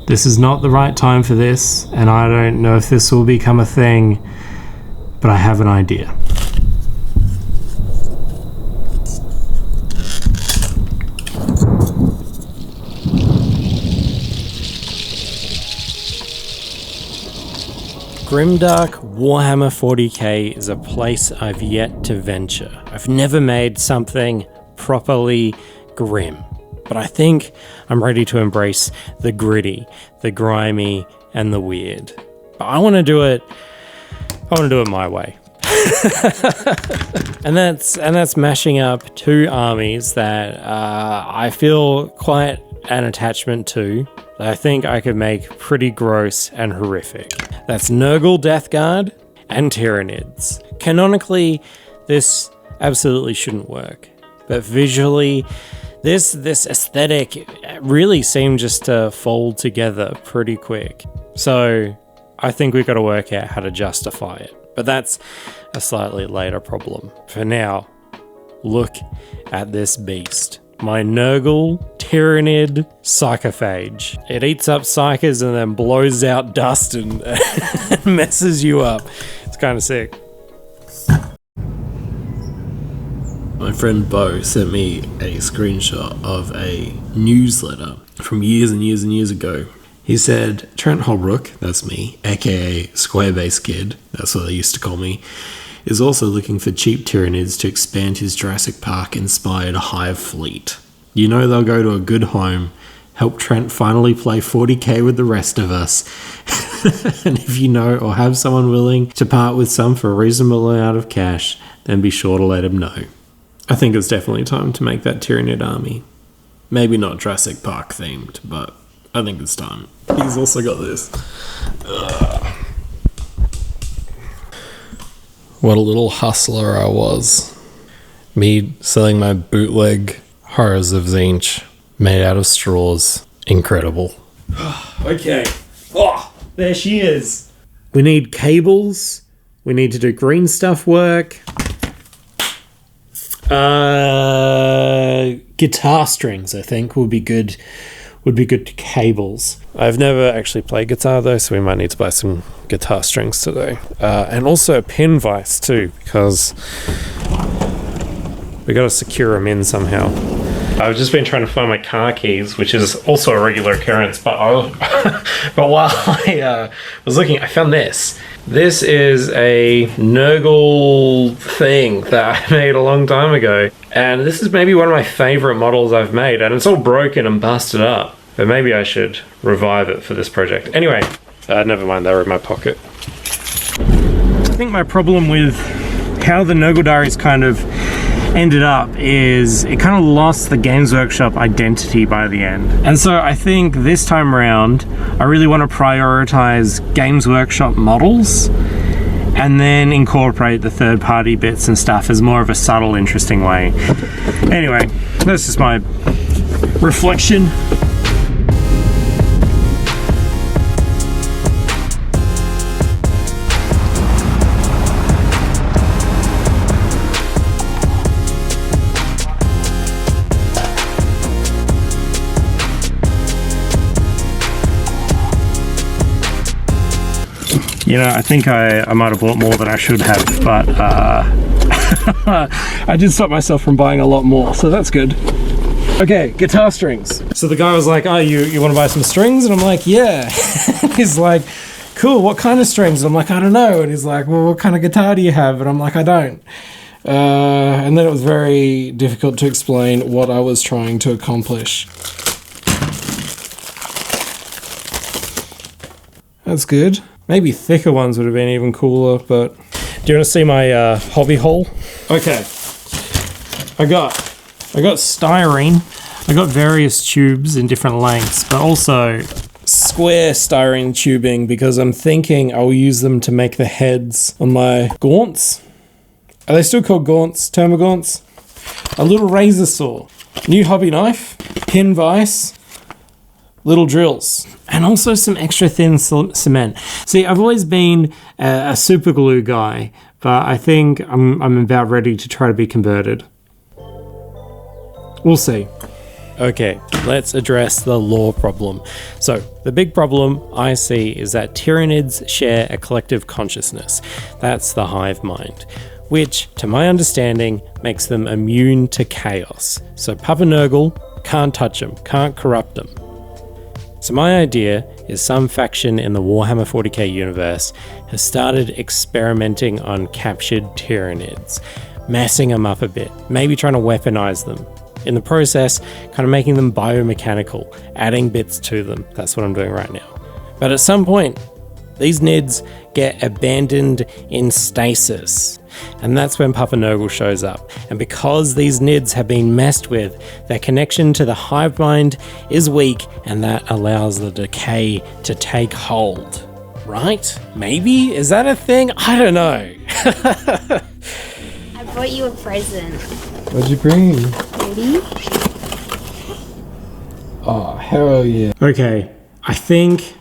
This is not the right time for this, and I don't know if this will become a thing, but I have an idea. Grimdark Warhammer 40k is a place I've yet to venture. I've never made something properly grim, but I think I'm ready to embrace the gritty, the grimy, and the weird. But I want to do it my way. and that's mashing up two armies that I feel quite an attachment to, that I think I could make pretty gross and horrific. That's Nurgle Death Guard and Tyranids. Canonically, this absolutely shouldn't work, but visually, this aesthetic really seemed just to fold together pretty quick. So I think we've got to work out how to justify it, but that's a slightly later problem. For now, look at this beast. My Nurgle Tyranid Psychophage. It eats up psychers and then blows out dust and messes you up. It's kind of sick. My friend Bo sent me a screenshot of a newsletter from years and years and years ago. He said, Trent Holbrook, that's me, aka Squarebase Kid, that's what they used to call me, is also looking for cheap Tyranids to expand his Jurassic Park-inspired hive fleet. You know they'll go to a good home, help Trent finally play 40k with the rest of us, and if you know or have someone willing to part with some for a reasonable amount of cash, then be sure to let him know. I think it's definitely time to make that Tyranid army. Maybe not Jurassic Park themed, but I think it's time. He's also got this. What a little hustler I was. Me selling my bootleg Horrors of Tzeentch made out of straws. Incredible. Okay. Oh, there she is. We need cables. We need to do green stuff work. Guitar strings, I think, would be good cables. I've never actually played guitar though, so we might need to buy some guitar strings today. And also a pin vise too, because we got to secure them in somehow. I've just been trying to find my car keys, which is also a regular occurrence, but while I was looking, I found this. This is a Nurgle thing that I made a long time ago, and this is maybe one of my favorite models I've made, and it's all broken and busted up, but maybe I should revive it for this project. Anyway, never mind, they were in my pocket. I think my problem with how the Nurgle Diaries kind of ended up is it kind of lost the Games Workshop identity by the end. And so I think this time around, I really want to prioritize Games Workshop models and then incorporate the third-party bits and stuff as more of a subtle, interesting way. Anyway, that's just my reflection. You know, I think I might have bought more than I should have, but I did stop myself from buying a lot more, so that's good. Okay, guitar strings. So the guy was like, oh, you want to buy some strings? And I'm like, yeah. He's like, cool, what kind of strings? And I'm like, I don't know. And he's like, well, what kind of guitar do you have? And I'm like, I don't. And then it was very difficult to explain what I was trying to accomplish. That's good. Maybe thicker ones would have been even cooler, but... Do you want to see my hobby haul? Okay. I got styrene. I got various tubes in different lengths, but also square styrene tubing because I'm thinking I'll use them to make the heads on my gaunts. Are they still called gaunts? Termogaunts? A little razor saw. New hobby knife. Pin vise. Little drills, and also some extra thin cement. See, I've always been a super glue guy, but I think I'm about ready to try to be converted. We'll see. Okay, let's address the lore problem. So, the big problem I see is that tyranids share a collective consciousness. That's the hive mind, which, to my understanding, makes them immune to chaos. So Papa Nurgle can't touch them, can't corrupt them. So my idea is some faction in the Warhammer 40k universe has started experimenting on captured tyranids, messing them up a bit, maybe trying to weaponize them. In the process, kind of making them biomechanical, adding bits to them. That's what I'm doing right now. But at some point, these Nids get abandoned in stasis. And that's when Papa Nurgle shows up. And because these Nids have been messed with, their connection to the hive mind is weak, and that allows the decay to take hold. Right? Maybe? Is that a thing? I don't know. I brought you a present. What'd you bring? Ready? Oh, hell yeah. Okay, I think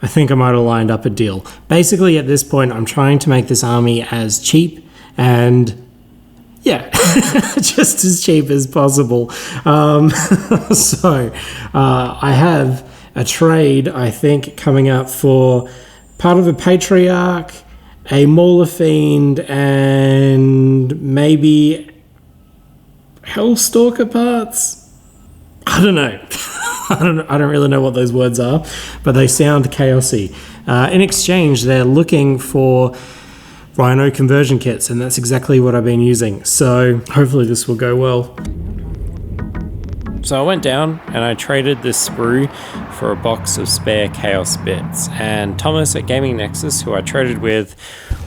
I might have lined up a deal. Basically, at this point, I'm trying to make this army as cheap and, yeah, just as cheap as possible. So, I have a trade, I think, coming up for part of a Patriarch, a Mauler Fiend, and maybe Hellstalker parts? I don't know. I don't really know what those words are, but they sound chaosy. In exchange, they're looking for Rhino conversion kits, and that's exactly what I've been using. So hopefully this will go well. So I went down and I traded this sprue for a box of spare chaos bits, and Thomas at Gaming Nexus, who I traded with,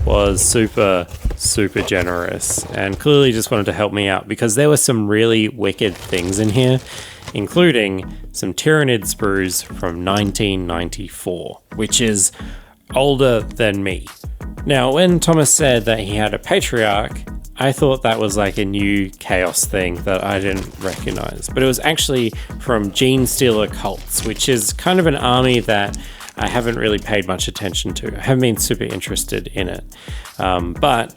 was super generous and clearly just wanted to help me out because there were some really wicked things in here, including some Tyranid sprues from 1994, which is older than me. Now, when Thomas said that he had a Patriarch, I thought that was like a new chaos thing that I didn't recognize, but it was actually from Gene Stealer cults, which is kind of an army that I haven't really paid much attention to. I haven't been super interested in it. But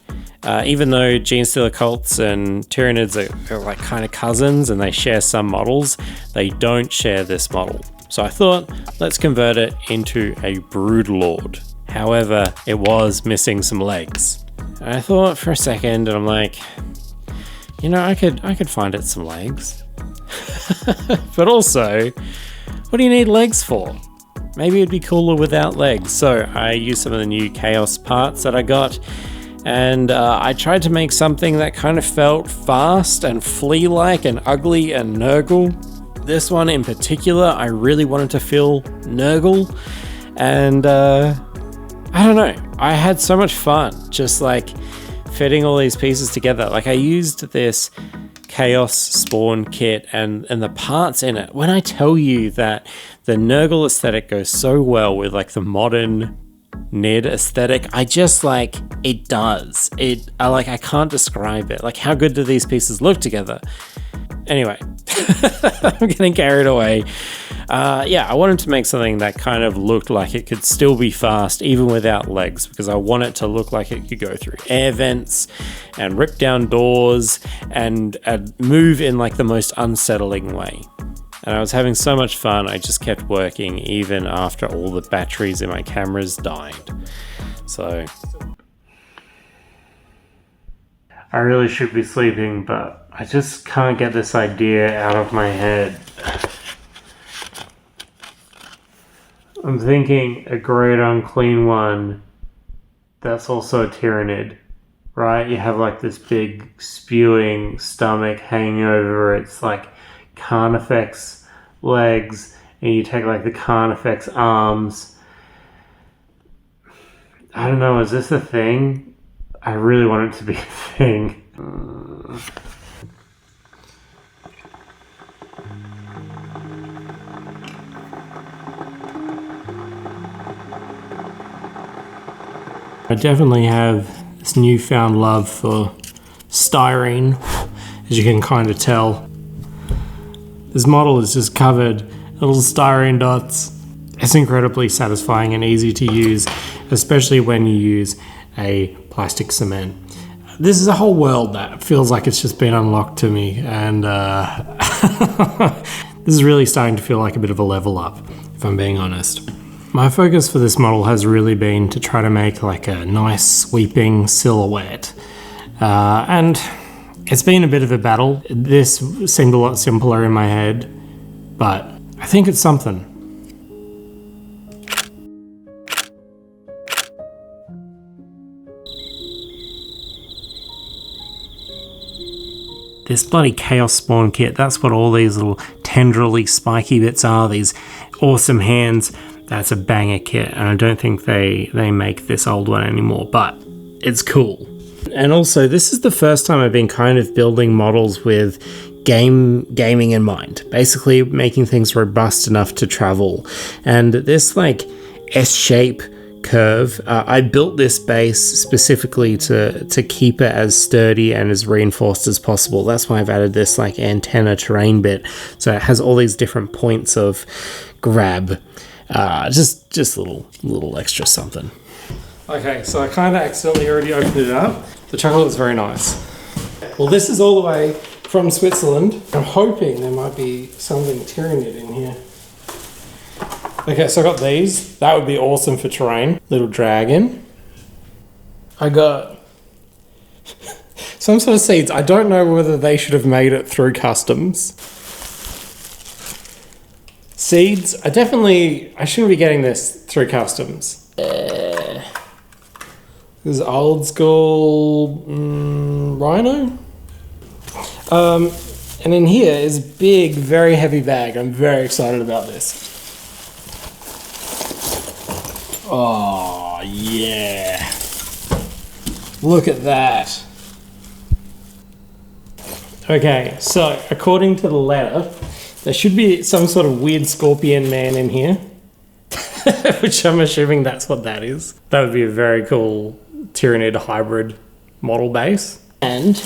even though Gene Stealer cults and Tyranids are like kind of cousins and they share some models, they don't share this model. So I thought, let's convert it into a Broodlord. However, it was missing some legs. And I thought for a second, and I'm like, you know, I could find it some legs. But also, what do you need legs for? Maybe it'd be cooler without legs. So I used some of the new Chaos parts that I got, and I tried to make something that kind of felt fast and flea-like and ugly and Nurgle. This one in particular, I really wanted to feel Nurgle, and I don't know. I had so much fun just like fitting all these pieces together. Like I used this Chaos Spawn kit and the parts in it. When I tell you that the Nurgle aesthetic goes so well with like the modern Nid aesthetic, I just like, it does. I can't describe it. Like, how good do these pieces look together? Anyway, I'm getting carried away. Yeah, I wanted to make something that kind of looked like it could still be fast even without legs, because I want it to look like it could go through air vents and rip down doors and move in like the most unsettling way. And I was having so much fun, I just kept working even after all the batteries in my cameras died. So I really should be sleeping, but I just can't get this idea out of my head. I'm thinking a great unclean one that's also a Tyranid, right? You have like this big spewing stomach hanging over its like Carnifex legs, and you take like the Carnifex arms. I don't know, is this a thing? I really want it to be a thing. I definitely have this newfound love for styrene, as you can kind of tell. This model is just covered in little styrene dots. It's incredibly satisfying and easy to use, especially when you use a plastic cement. This is a whole world that feels like it's just been unlocked to me, and This is really starting to feel like a bit of a level up, if I'm being honest. My focus for this model has really been to try to make like a nice sweeping silhouette. And it's been a bit of a battle. This seemed a lot simpler in my head, but I think it's something. This bloody Chaos Spawn kit, that's what all these little tendrily spiky bits are, these awesome hands. That's a banger kit, and I don't think they make this old one anymore, but it's cool. And also, this is the first time I've been kind of building models with gaming in mind. Basically making things robust enough to travel. And this like S-shape curve, I built this base specifically to keep it as sturdy and as reinforced as possible. That's why I've added this like antenna terrain bit, so it has all these different points of grab. Just little extra something. Okay, so I kind of accidentally already opened it up. The chocolate is very nice. Well, this is all the way from Switzerland. I'm hoping there might be something Tyranid in here. Okay, so I got these. That would be awesome for terrain. Little dragon. I got some sort of seeds. I don't know whether they should have made it through customs. Seeds. I shouldn't be getting this through customs. This is old school rhino. And in here is a big, very heavy bag. I'm very excited about this. Oh, yeah. Look at that. Okay, so according to the letter, there should be some sort of weird scorpion man in here. Which I'm assuming that's what that is. That would be a very cool Tyranid hybrid model base. And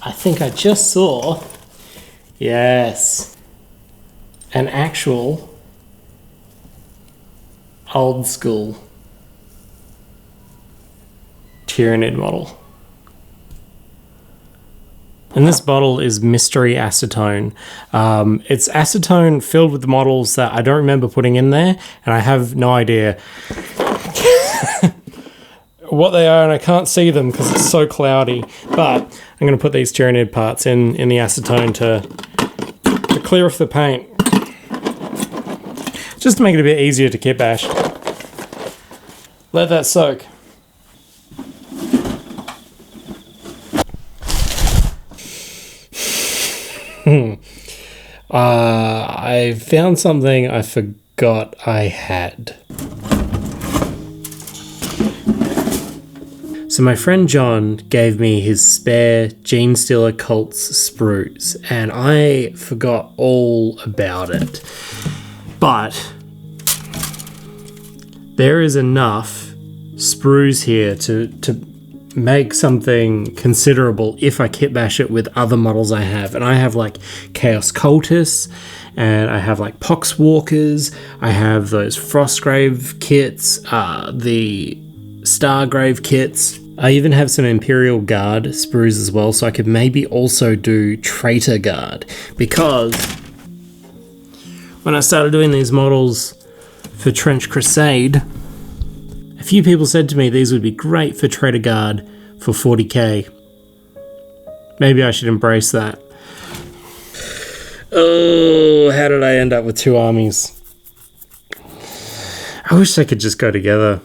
I think I just saw, yes, an actual old school Tyranid model. And this bottle is mystery acetone. It's acetone filled with the models that I don't remember putting in there, and I have no idea what they are, and I can't see them because it's so cloudy. But I'm going to put these Tyranid parts in the acetone to clear off the paint, just to make it a bit easier to kit bash. Let that soak. I found something I forgot I had. So my friend John gave me his spare Genestealer Cults sprues, and I forgot all about it. But there is enough sprues here to make something considerable if I kitbash it with other models I have. And I have like Chaos Cultists, and I have like Poxwalkers, I have those Frostgrave kits, the Stargrave kits. I even have some Imperial Guard sprues as well, so I could maybe also do Traitor Guard, because when I started doing these models for Trench Crusade, a few people said to me these would be great for Traitor Guard for 40k. Maybe I should embrace that. Oh, how did I end up with two armies? I wish they could just go together.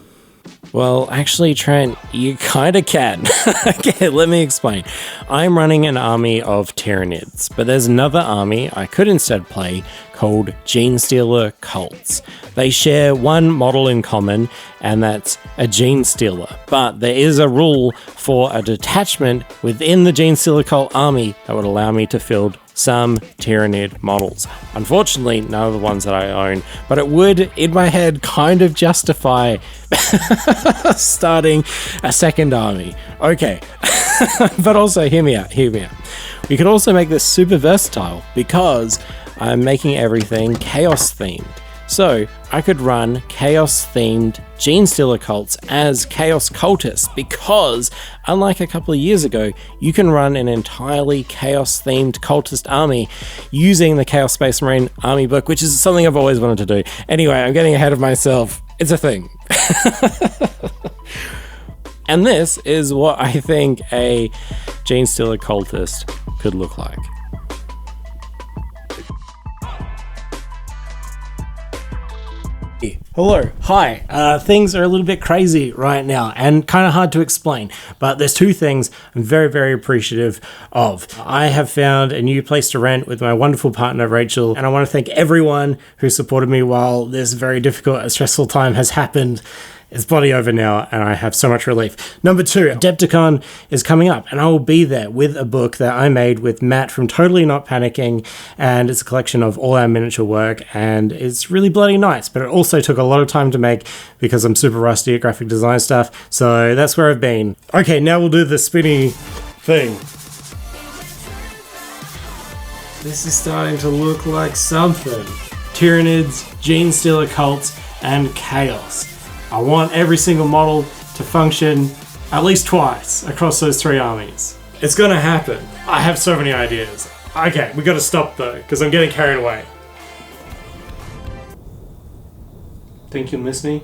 Well, actually, Trent, you kinda can. Okay, let me explain. I'm running an army of Tyranids, but there's another army I could instead play called Genestealer Cults. They share one model in common, and that's a Genestealer. But there is a rule for a detachment within the Genestealer Cult army that would allow me to field some Tyranid models. Unfortunately, none of the ones that I own, but it would, in my head, kind of justify starting a second army. Okay, but also, hear me out. We could also make this super versatile because I'm making everything chaos themed. So I could run chaos-themed Gene Stealer cults as chaos cultists because, unlike a couple of years ago, you can run an entirely chaos-themed cultist army using the Chaos Space Marine army book, which is something I've always wanted to do. Anyway, I'm getting ahead of myself. It's a thing. And this is what I think a Gene Stealer cultist could look like. Hello, hi. Things are a little bit crazy right now and kind of hard to explain, but there's two things I'm very, very appreciative of. I have found a new place to rent with my wonderful partner, Rachel, and I want to thank everyone who supported me while this very difficult and stressful time has happened. It's bloody over now, and I have so much relief. Number two, Adepticon is coming up, and I will be there with a book that I made with Matt from Totally Not Panicking, and it's a collection of all our miniature work, and it's really bloody nice, but it also took a lot of time to make because I'm super rusty at graphic design stuff, so that's where I've been. Okay, now we'll do the spinny thing. This is starting to look like something. Tyranids, Gene Stealer cults, and chaos. I want every single model to function at least twice across those three armies. It's gonna happen. I have so many ideas. Okay, we gotta stop though, because I'm getting carried away. Think you'll miss me?